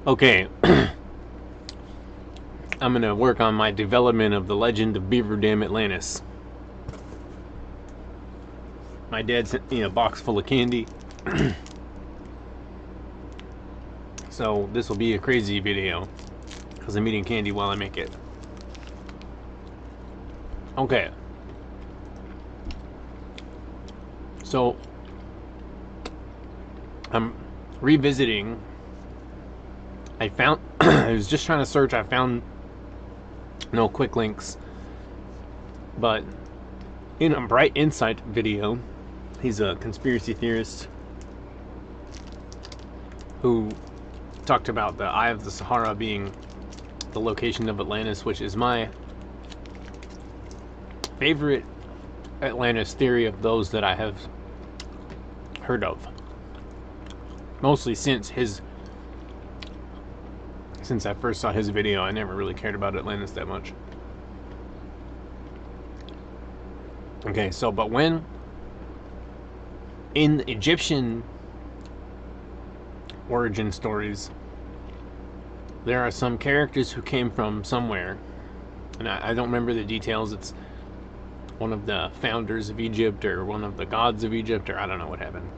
Okay, I'm gonna work on my development of the legend of Beaver Dam Atlantis. My dad sent me a box full of candy, so this will be a crazy video because I'm eating candy while I make it. Okay, so I'm revisiting. I found I was just trying to search. I found no quick links, but in a Bright Insight video, he's a conspiracy theorist who talked about the Eye of the Sahara being the location of Atlantis, which is my favorite Atlantis theory of those that I have heard of. Mostly since I first saw his video, I never really cared about Atlantis that much. Okay, so but when in Egyptian origin stories, there are some characters who came from somewhere, and I don't remember the details. It's one of the founders of Egypt or one of the gods of Egypt, or I don't know what happened.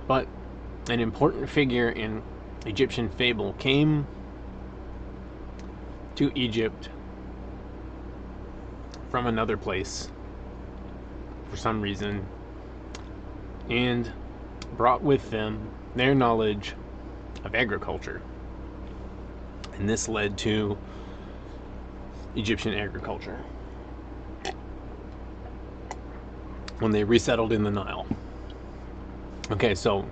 But an important figure in Egyptian fable came to Egypt from another place for some reason and brought with them their knowledge of agriculture, and this led to Egyptian agriculture when they resettled in the Nile. Okay, so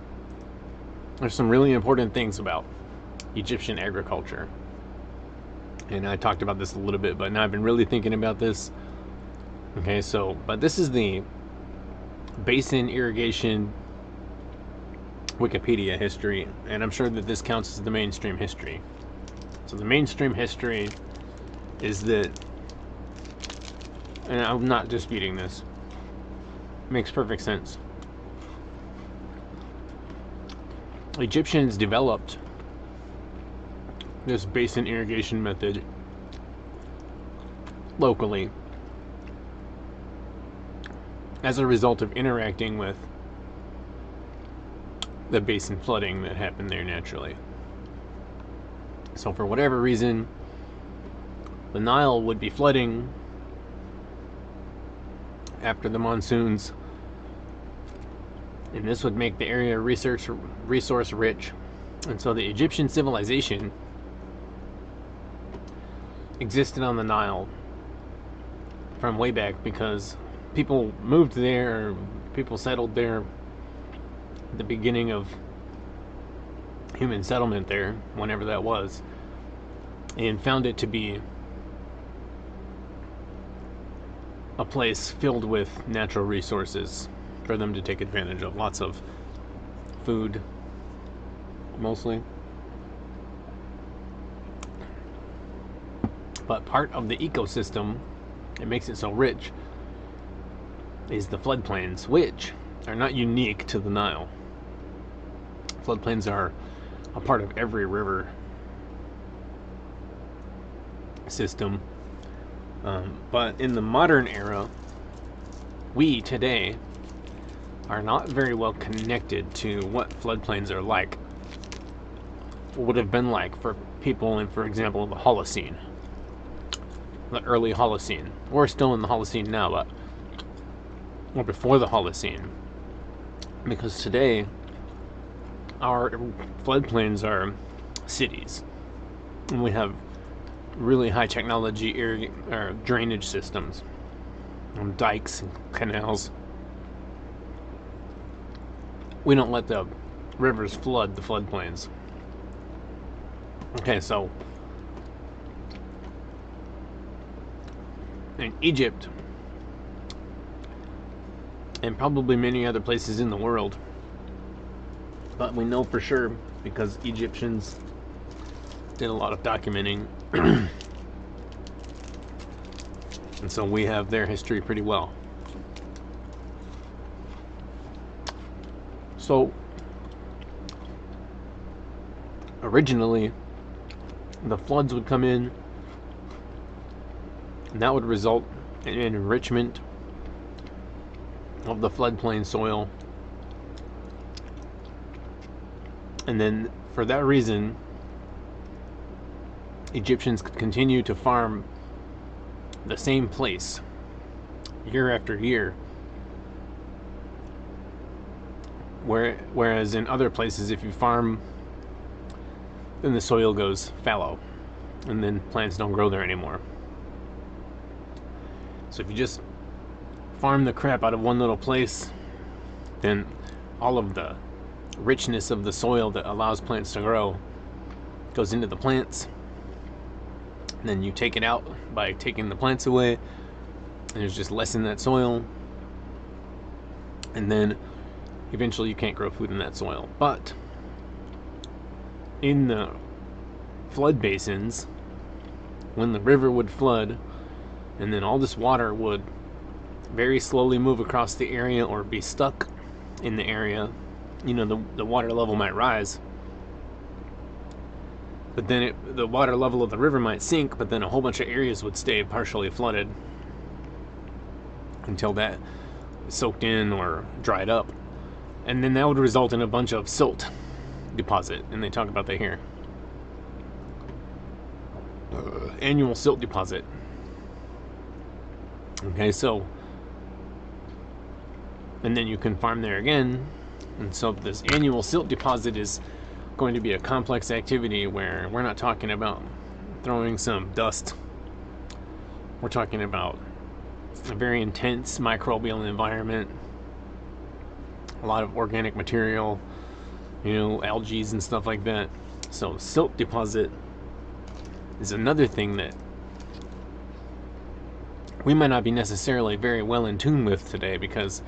there's some really important things about Egyptian agriculture, and I talked about this a little bit, but now I've been really thinking about this. Okay, so but this is the basin irrigation Wikipedia history, and I'm sure that this counts as the mainstream history. So the mainstream history is that, and I'm not disputing this, it makes perfect sense. Egyptians developed this basin irrigation method locally as a result of interacting with the basin flooding that happened there naturally. So for whatever reason, the Nile would be flooding after the monsoons, and this would make the area resource rich. And so the Egyptian civilization existed on the Nile from way back because people moved there, or people settled there at the beginning of human settlement there, whenever that was, and found it to be a place filled with natural resources for them to take advantage of. Lots of food, mostly. But part of the ecosystem that makes it so rich is the floodplains, which are not unique to the Nile. Floodplains are a part of every river system. But in the modern era, we today are not very well connected to what floodplains are like, would have been like for people in, for example, the Holocene, the early Holocene. We're still in the Holocene now, but or before the Holocene, because today our floodplains are cities, and we have really high technology drainage systems, dikes and canals. We don't let the rivers flood the floodplains. Okay, so in Egypt, and probably many other places in the world, but we know for sure because Egyptians did a lot of documenting, and so we have their history pretty well. So originally the floods would come in, and that would result in enrichment of the floodplain soil. And then for that reason, Egyptians could continue to farm the same place year after year. Whereas in other places, if you farm, then the soil goes fallow, and then plants don't grow there anymore. So if you just farm the crap out of one little place, then all of the richness of the soil that allows plants to grow goes into the plants. And then you take it out by taking the plants away, and there's just less in that soil. And then eventually you can't grow food in that soil. But in the flood basins, when the river would flood, and then all this water would very slowly move across the area or be stuck in the area, the water level might rise, but then the water level of the river might sink, but then a whole bunch of areas would stay partially flooded until that soaked in or dried up. And then that would result in a bunch of silt deposit, and they talk about that here. Annual silt deposit. Okay, so, and then you can farm there again, and so this annual silt deposit is going to be a complex activity where we're not talking about throwing some dust. We're talking about a very intense microbial environment, a lot of organic material, algae and stuff like that. So silt deposit is another thing that we might not be necessarily very well in tune with today, because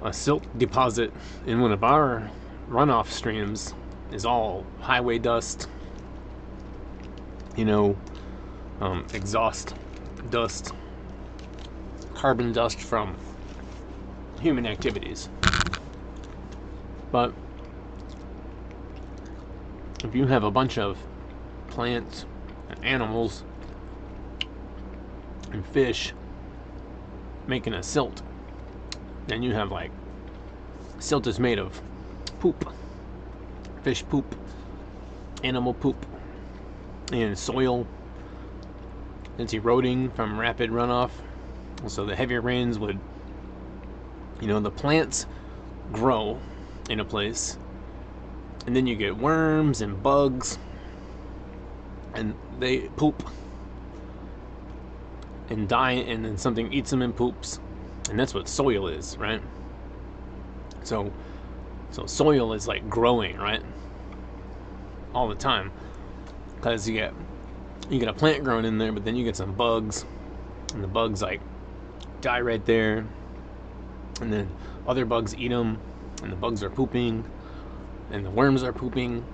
a silt deposit in one of our runoff streams is all highway dust, exhaust dust, carbon dust from human activities. But if you have a bunch of plants and animals and fish making a silt, then you have silt is made of poop, fish poop, animal poop, and soil that's eroding from rapid runoff. So the heavier rains would, the plants grow in a place, and then you get worms and bugs, and they poop and die, and then something eats them and poops, and that's what soil is, right? So soil is growing, right, all the time, because you get a plant growing in there, but then you get some bugs, and the bugs die right there, and then other bugs eat them, and the bugs are pooping, and the worms are pooping,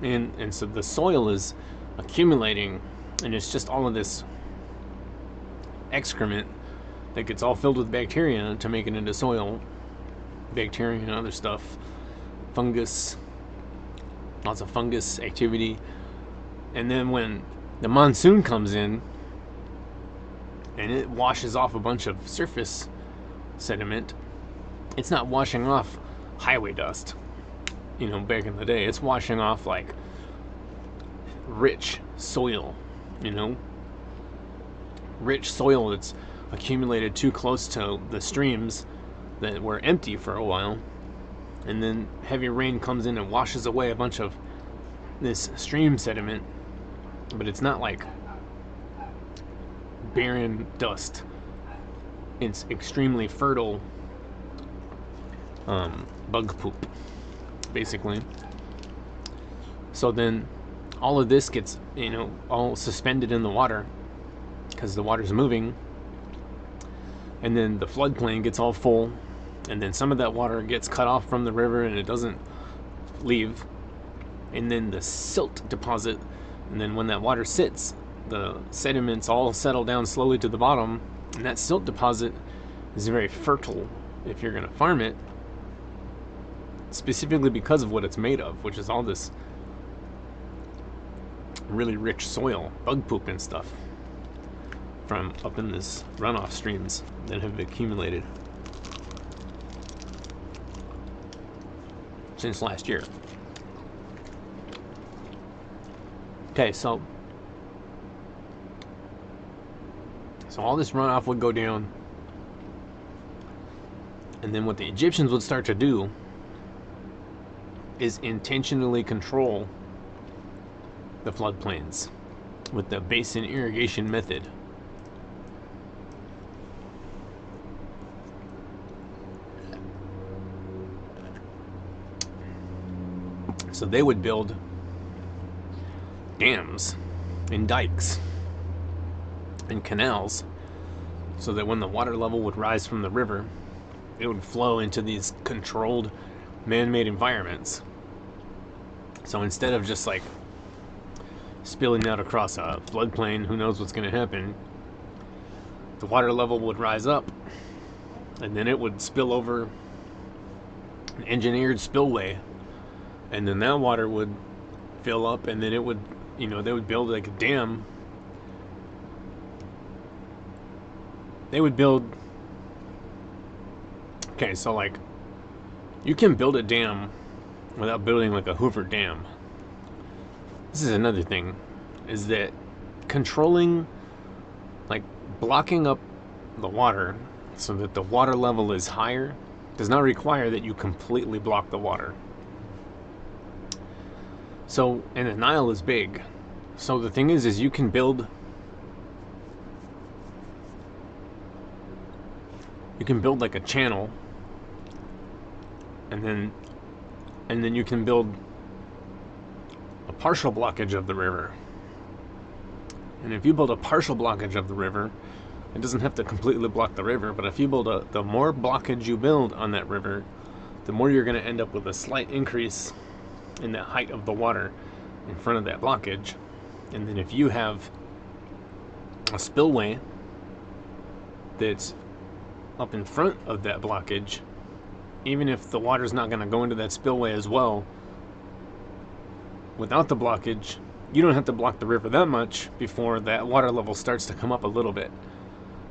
and so the soil is accumulating, and it's just all of this excrement that gets all filled with bacteria to make it into soil. Bacteria and other stuff, fungus, lots of fungus activity. And then when the monsoon comes in and it washes off a bunch of surface sediment, it's not washing off highway dust, back in the day. It's washing off rich soil, rich soil that's accumulated too close to the streams that were empty for a while, and then heavy rain comes in and washes away a bunch of this stream sediment, but it's not barren dust. It's extremely fertile bug poop, basically. So then all of this gets, all suspended in the water because the water's moving, and then the floodplain gets all full, and then some of that water gets cut off from the river and it doesn't leave, and then the silt deposit, and then when that water sits, the sediments all settle down slowly to the bottom, and that silt deposit is very fertile if you're going to farm it, specifically because of what it's made of, which is all this really rich soil, bug poop and stuff, from up in this runoff streams that have accumulated since last year. Okay, so all this runoff would go down, and then what the Egyptians would start to do is intentionally control the floodplains with the basin irrigation method. So they would build dams and dikes and canals so that when the water level would rise from the river, it would flow into these controlled man-made environments. So instead of just like spilling out across a floodplain, who knows what's going to happen, the water level would rise up and then it would spill over an engineered spillway, and then that water would fill up, and then it would, you know, they would build like a dam. They would build, okay, so like you can build a dam without building like a Hoover Dam. This is another thing, is that controlling, like blocking up the water so that the water level is higher does not require that you completely block the water. So, and the Nile is big. So the thing is you can build like a channel, and then you can build a partial blockage of the river. And if you build a partial blockage of the river, it doesn't have to completely block the river, but if you build the more blockage you build on that river, the more you're going to end up with a slight increase in the height of the water in front of that blockage. And then if you have a spillway that's up in front of that blockage, even if the water's not going to go into that spillway as well, without the blockage, you don't have to block the river that much before that water level starts to come up a little bit.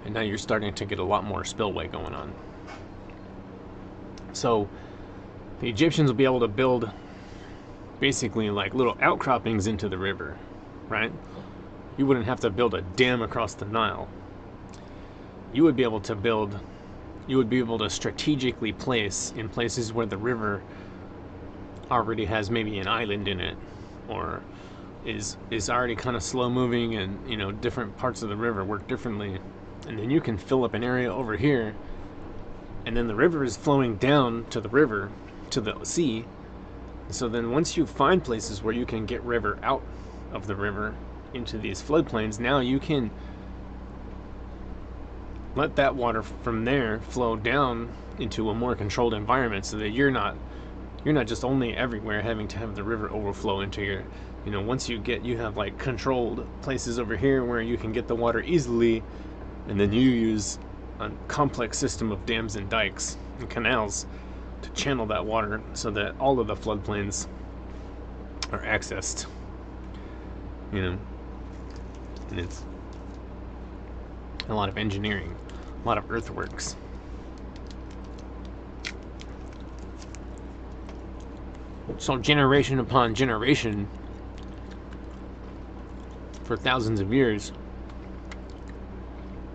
And now you're starting to get a lot more spillway going on. So the Egyptians will be able to build basically like little outcroppings into the river, right? You wouldn't have to build a dam across the Nile. You would be able to strategically place in places where the river already has maybe an island in it, or is already kind of slow moving, and you know, different parts of the river work differently. And then you can fill up an area over here, and then the river is flowing down to the river, to the sea. So then once you find places where you can get river out of the river into these floodplains, now you can let that water from there flow down into a more controlled environment, so that you're not just only everywhere having to have the river overflow into your, you know, once you have like controlled places over here where you can get the water easily, and then you use a complex system of dams and dikes and canals to channel that water so that all of the floodplains are accessed, you know. And it's a lot of engineering, a lot of earthworks. So generation upon generation, for thousands of years,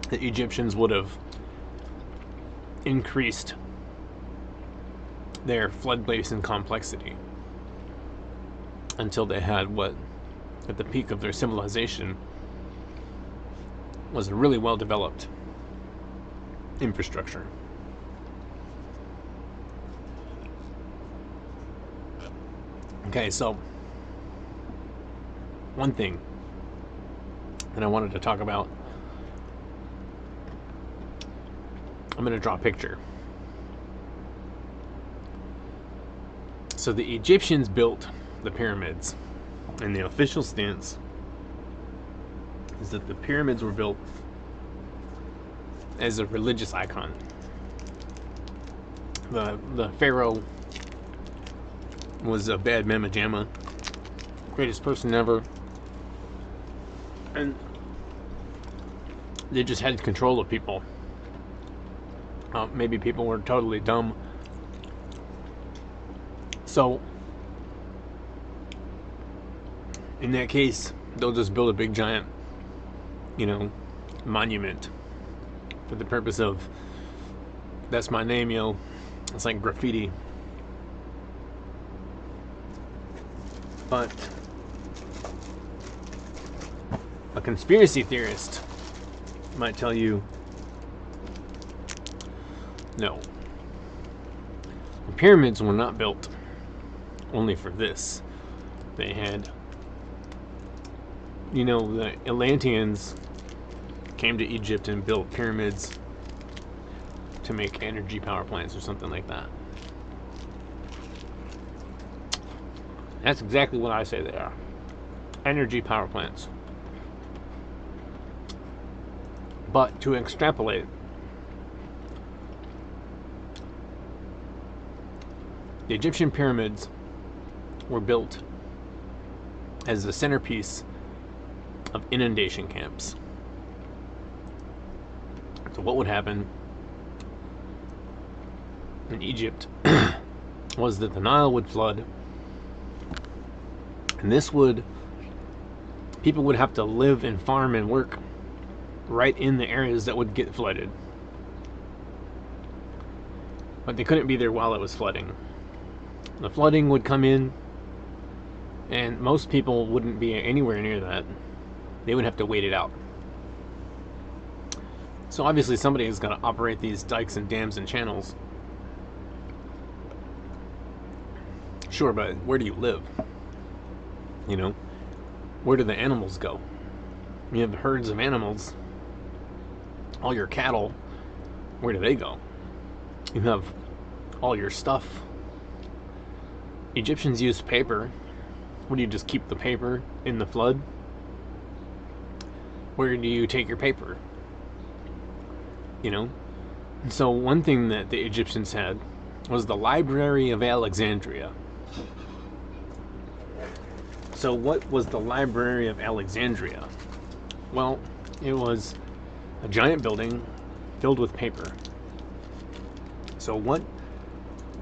the Egyptians would have increased their flood basin complexity until they had what, at the peak of their civilization, was a really well developed infrastructure. Okay, so one thing that I wanted to talk about, I'm going to draw a picture. So the Egyptians built the pyramids, and the official stance is that the pyramids were built as a religious icon. The pharaoh was a bad mamma jamma, greatest person ever, And they just had control of people. Maybe people were totally dumb. So, in that case, they'll just build a big giant, monument for the purpose of, that's my name, yo. It's like graffiti. But a conspiracy theorist might tell you, no. The pyramids were not built only for this. They had, the Atlanteans came to Egypt and built pyramids to make energy power plants or something like that. That's exactly what I say they are. Energy power plants. But to extrapolate, the Egyptian pyramids were built as the centerpiece of inundation camps. So what would happen in Egypt was that the Nile would flood, and people would have to live and farm and work right in the areas that would get flooded. But they couldn't be there while it was flooding. The flooding would come in, and most people wouldn't be anywhere near that. They would have to wait it out. So obviously somebody has got to operate these dikes and dams and channels. Sure, but where do you live? Where do the animals go? You have herds of animals. All your cattle, where do they go? You have all your stuff. Egyptians used paper. What do you just keep the paper in the flood? Where do you take your paper? And so one thing that the Egyptians had was the Library of Alexandria. So what was the Library of Alexandria? Well, it was a giant building filled with paper. So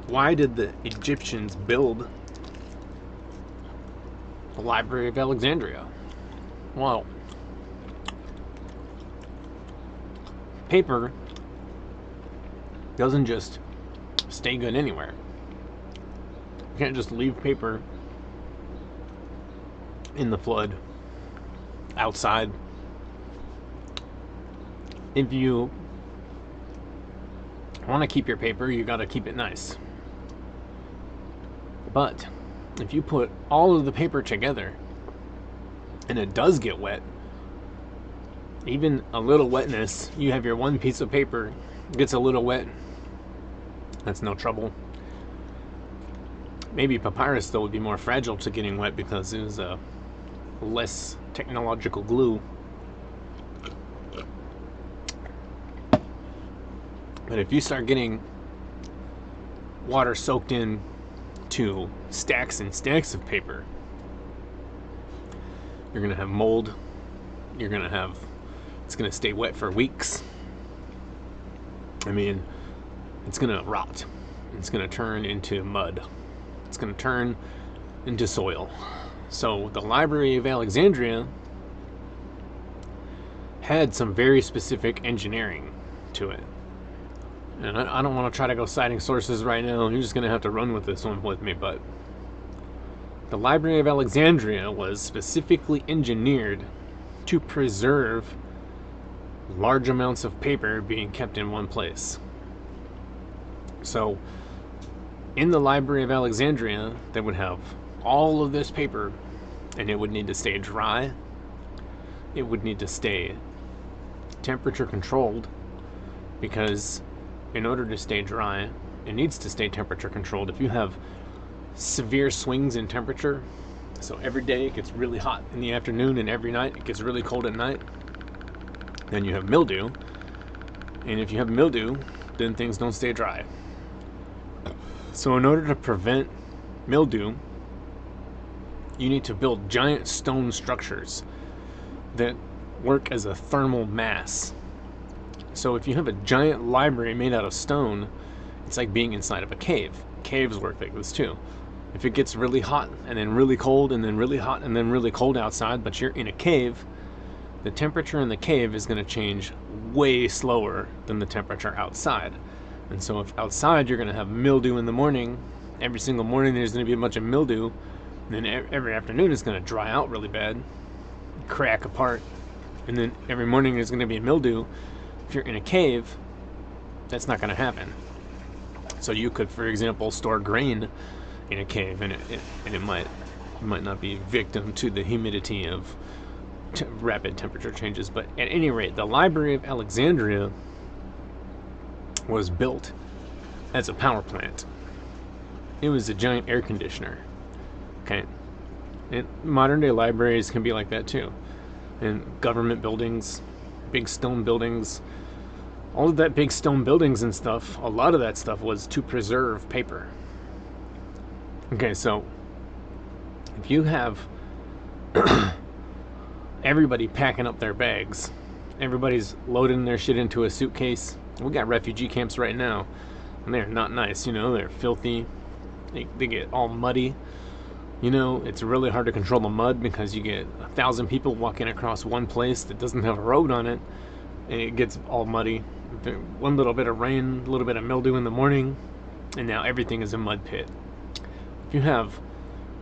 why did the Egyptians build the Library of Alexandria? Well, paper doesn't just stay good anywhere. You can't just leave paper in the flood outside. If you want to keep your paper, you got to keep it nice. But if you put all of the paper together and it does get wet, even a little wetness, you have your one piece of paper gets a little wet, that's no trouble. Maybe papyrus though would be more fragile to getting wet because it was a less technological glue. But if you start getting water soaked in to stacks and stacks of paper, you're gonna have mold. It's gonna stay wet for weeks. It's gonna rot. It's gonna turn into mud. It's gonna turn into soil. So the Library of Alexandria had some very specific engineering to it. And I don't want to try to go citing sources right now. You're just going to have to run with this one with me. But the Library of Alexandria was specifically engineered to preserve large amounts of paper being kept in one place. So in the Library of Alexandria, they would have all of this paper, and it would need to stay dry. It would need to stay temperature controlled, because in order to stay dry, it needs to stay temperature controlled. If you have severe swings in temperature, so every day it gets really hot in the afternoon and every night it gets really cold at night, then you have mildew. And if you have mildew, then things don't stay dry. So in order to prevent mildew, you need to build giant stone structures that work as a thermal mass. So if you have a giant library made out of stone, it's like being inside of a cave. Caves work like this too. If it gets really hot and then really cold and then really hot and then really cold outside, but you're in a cave, the temperature in the cave is going to change way slower than the temperature outside. And so if outside you're going to have mildew in the morning, every single morning there's going to be a bunch of mildew, and then every afternoon it's going to dry out really bad, crack apart, and then every morning there's going to be mildew. If you're in a cave, that's not going to happen. So you could, for example, store grain in a cave, and it might not be victim to the humidity of rapid temperature changes. But at any rate, the Library of Alexandria was built as a power plant. It was a giant air conditioner. Okay, and modern day libraries can be like that too, and government buildings, big stone buildings, all of that big stone buildings and stuff, a lot of that stuff was to preserve paper. Okay, so if you have everybody packing up their bags, everybody's loading their shit into a suitcase. We got refugee camps right now, and they're not nice, they're filthy, they get all muddy. It's really hard to control the mud because you get 1,000 people walking across one place that doesn't have a road on it, and it gets all muddy. One little bit of rain, a little bit of mildew in the morning, and now everything is a mud pit. If you have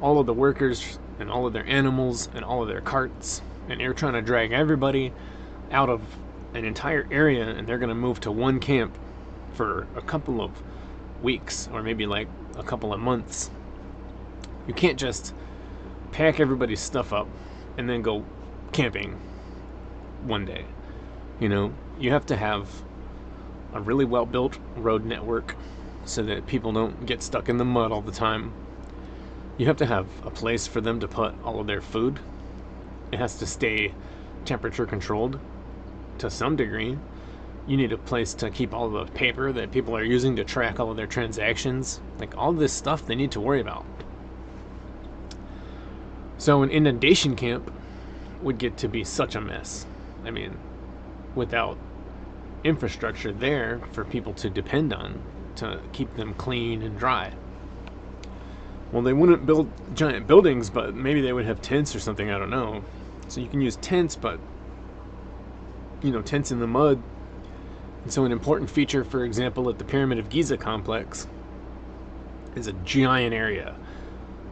all of the workers and all of their animals and all of their carts, and you're trying to drag everybody out of an entire area, and they're going to move to one camp for a couple of weeks or maybe like a couple of months, you can't just pack everybody's stuff up and then go camping one day. You have to have a really well-built road network so that people don't get stuck in the mud all the time. You have to have a place for them to put all of their food. It has to stay temperature controlled to some degree. You need a place to keep all the paper that people are using to track all of their transactions. Like, all this stuff they need to worry about. So an inundation camp would get to be such a mess. I mean, without infrastructure there for people to depend on to keep them clean and dry. Well, they wouldn't build giant buildings, but maybe they would have tents or something, I don't know. So you can use tents, but tents in the mud. And so an important feature, for example, at the Pyramid of Giza complex is a giant area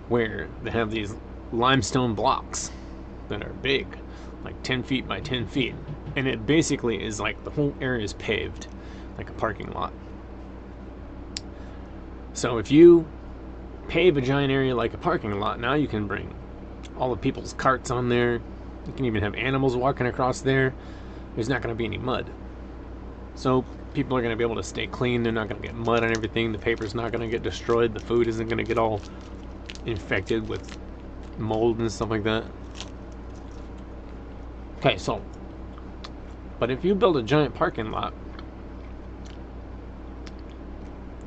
where they have these limestone blocks that are big, like 10 feet by 10 feet. And it basically is like the whole area is paved, like a parking lot. So if you pave a giant area like a parking lot, now you can bring all of people's carts on there. You can even have animals walking across there. There's not going to be any mud. So people are going to be able to stay clean. They're not going to get mud on everything. The paper's not going to get destroyed. The food isn't going to get all infected with mold and stuff like that. Okay, so, but if you build a giant parking lot,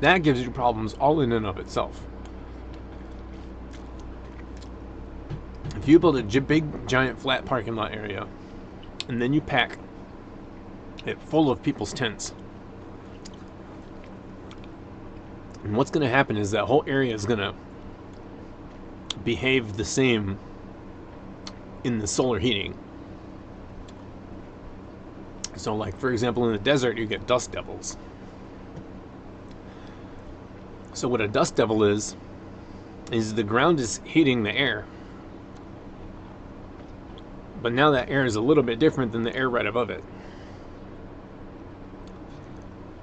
that gives you problems all in and of itself. If you build a big, giant, flat parking lot area, and then you pack it full of people's tents, and what's going to happen is that whole area is going to behave the same in the solar heating. So, like, for example, in the desert, you get dust devils. So what a dust devil is the ground is heating the air. But now that air is a little bit different than the air right above it.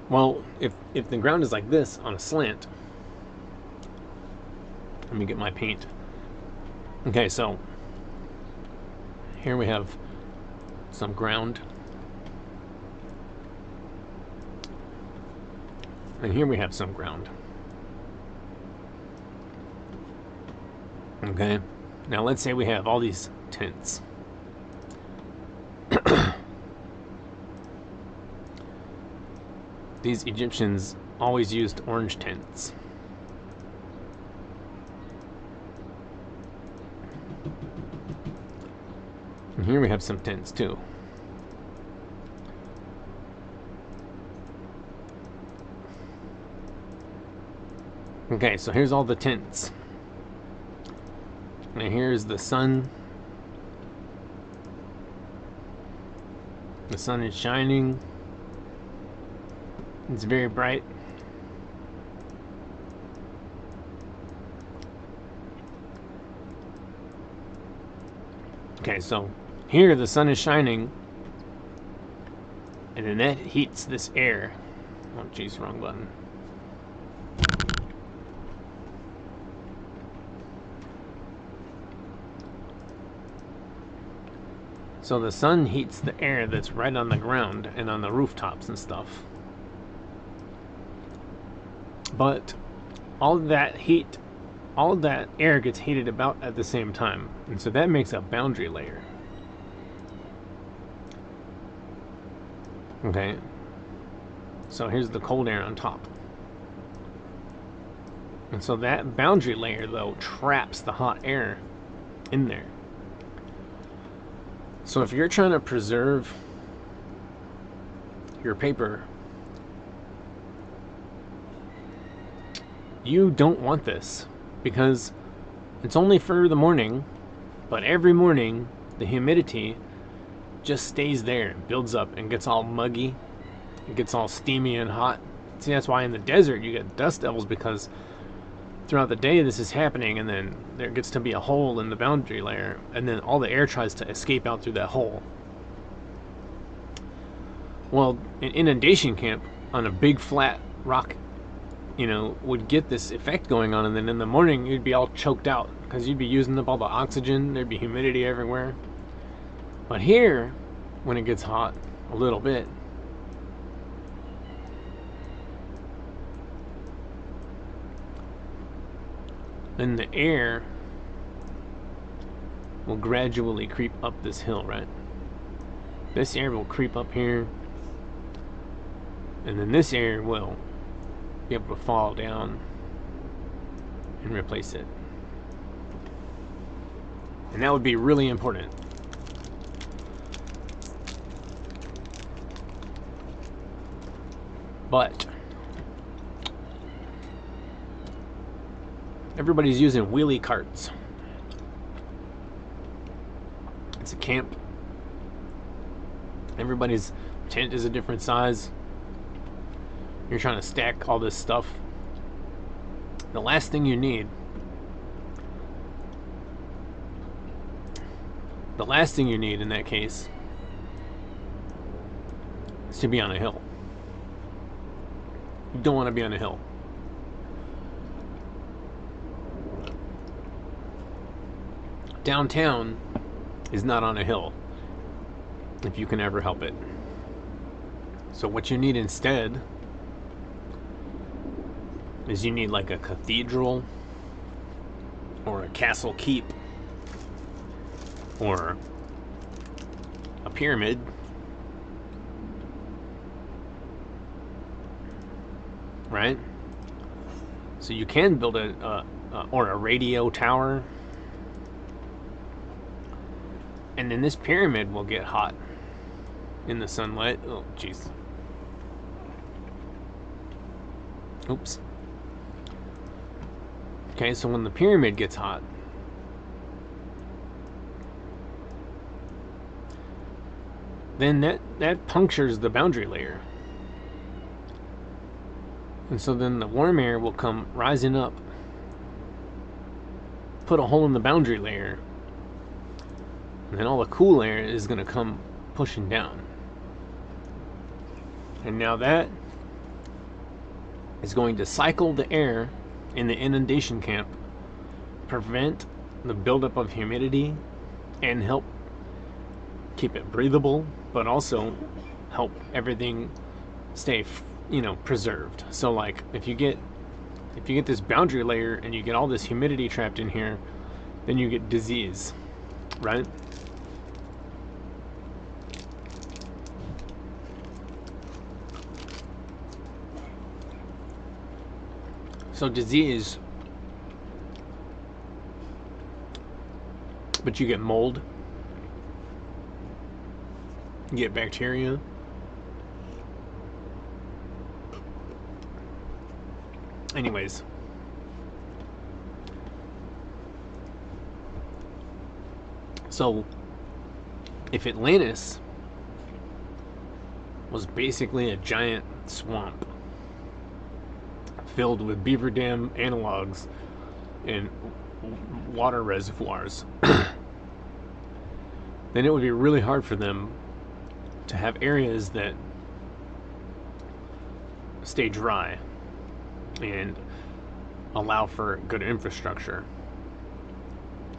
Well, if the ground is like this on a slant, let me get my paint. Okay, so here we have some ground. And here we have some ground. Okay, now let's say we have all these tents. These Egyptians always used orange tents. And here we have some tents too. Okay, so here's all the tents. And here's the sun. The sun is shining. It's very bright. Okay, so here the sun is shining, and then that heats this air. Oh, jeez, wrong button. So the sun heats the air that's right on the ground and on the rooftops and stuff. But all that heat, all that air gets heated about at the same time. And so that makes a boundary layer. Okay. So here's the cold air on top. And so that boundary layer, though, traps the hot air in there. So if you're trying to preserve your paper, you don't want this, because it's only for the morning, but every morning the humidity just stays there and builds up and gets all muggy. It gets all steamy and hot. See, that's why in the desert you get dust devils, because throughout the day this is happening, and then there gets to be a hole in the boundary layer, and then all the air tries to escape out through that hole. Well, an inundation camp on a big flat rock, you know, would get this effect going on, and then in the morning you'd be all choked out because you'd be using up all the oxygen. There'd be humidity everywhere. But here, when it gets hot a little bit, then the air will gradually creep up this hill, right? This air will creep up here, and then this air will be able to fall down and replace it. And that would be really important. But everybody's using wheelie carts. It's a camp. Everybody's tent is a different size. You're trying to stack all this stuff. The last thing you need, in that case is to be on a hill. You don't want to be on a hill. Downtown is not on a hill, if you can ever help it. So what you need instead is you need like a cathedral or a castle keep or a pyramid, right? So you can build or a radio tower, and then this pyramid will get hot in the sunlight. Oh, jeez. Oops. Okay, so when the pyramid gets hot, then that punctures the boundary layer. And so then the warm air will come rising up, put a hole in the boundary layer, and then all the cool air is going to come pushing down. And now that is going to cycle the air in the inundation camp, prevent the buildup of humidity, and help keep it breathable, but also help everything stay, preserved. So like if you get this boundary layer and you get all this humidity trapped in here, then you get disease, right? So disease, but you get mold, get bacteria. Anyways, so if Atlantis was basically a giant swamp filled with beaver dam analogs and water reservoirs, then it would be really hard for them to have areas that stay dry and allow for good infrastructure.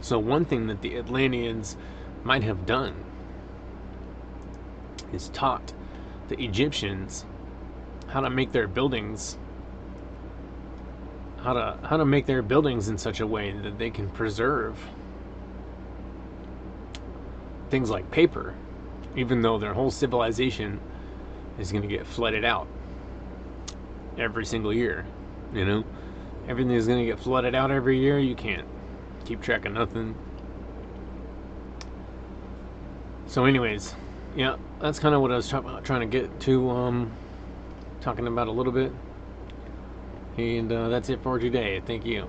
So one thing that the Atlanteans might have done is taught the Egyptians how to make their buildings in such a way that they can preserve things like paper, even though their whole civilization is going to get flooded out every single year. You know, everything is going to get flooded out every year. You can't keep track of nothing. So anyways, yeah, that's kind of what I was trying to get to, talking about a little bit. And that's it for today. Thank you.